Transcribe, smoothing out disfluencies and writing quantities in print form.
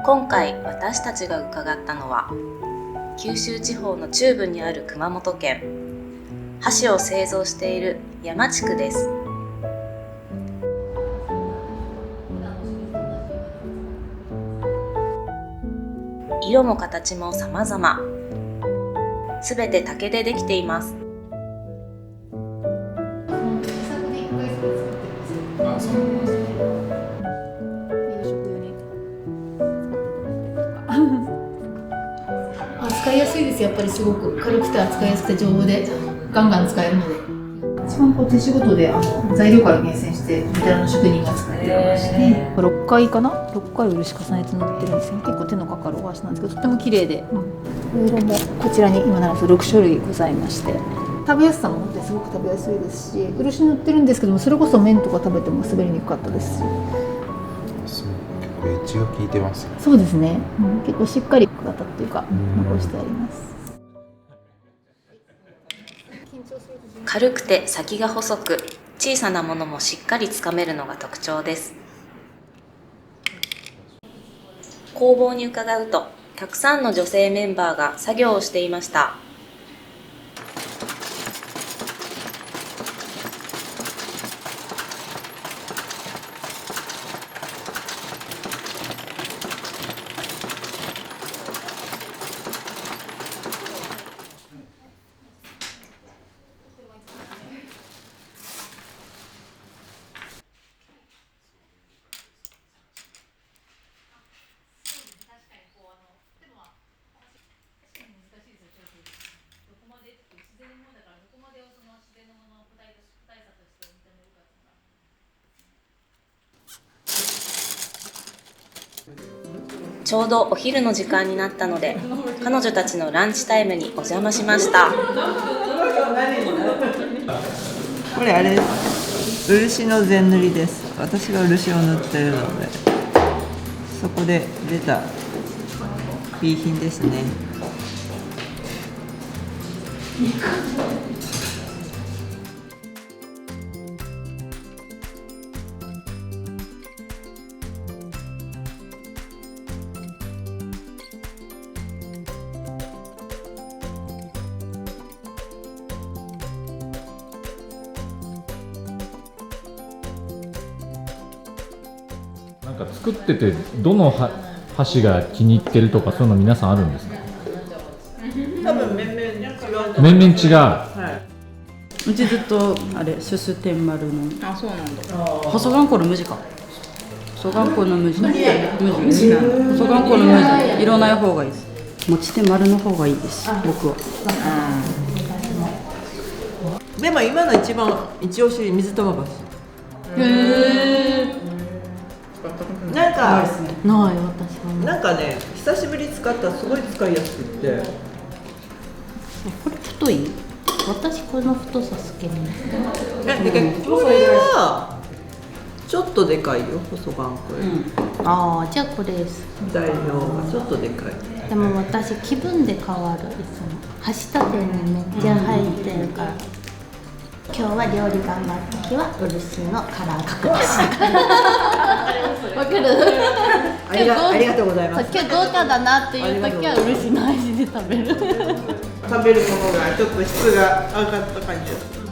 今回私たちが伺ったのは九州地方の中部にある熊本県、箸を製造している山地区です。色も形も様々、すべて竹でできています。使いやすいです。やっぱりすごく軽くて扱いやすくて丈夫でガンガン使えるので、一番手仕事で材料から厳選してベテランの職人が作ってまして、6回かな、6回漆重ねて塗ってるんですよ。結構手のかかるお箸なんですけど、とっても綺麗で、色もこちらに今なら6種類ございまして、食べやすさも本当にすごく食べやすいですし、漆塗ってるんですけども、それこそ麺とか食べても滑りにくかったですし、結構エッジが効いてます。そうですね、結構しっかり型っていうか残してあります。軽くて先が細く、小さなものもしっかりつかめるのが特徴です。工房に伺うと、たくさんの女性メンバーが作業をしていました。ちょうどお昼の時間になったので、彼女たちのランチタイムにお邪魔しました。これあれ、漆の全塗りです。私が漆を塗ってるので、そこで出た B 品ですね。なんか作っててどの箸が気に入ってるとか、そういうの皆さんあるんですか？多分面々違う。面々違う。はい。うちずっとあれシュステンマルの。あ、そうなんだ。細頑固の無地か。細頑固の無地。細頑固の無地。いらない方がいいです。持ち手丸の方がいいです。僕は。でも今の一押し水玉箸。なんかない私は。なんかね、久しぶり使ったらすごい使いやすくって。これ太い？私この太さ好きね。これはちょっとでかいよ、細頑固より。ああ、じゃあこれです。材料がちょっとでかい。でも私気分で変わる。いつも箸立てにめっちゃ入ってるから。今日は料理頑張った日は漆のカラー角です。わかる。ありがとうございます。今日豪華だなっていう時は漆の味で食べる。食べるものがちょっと質が上がった感じです。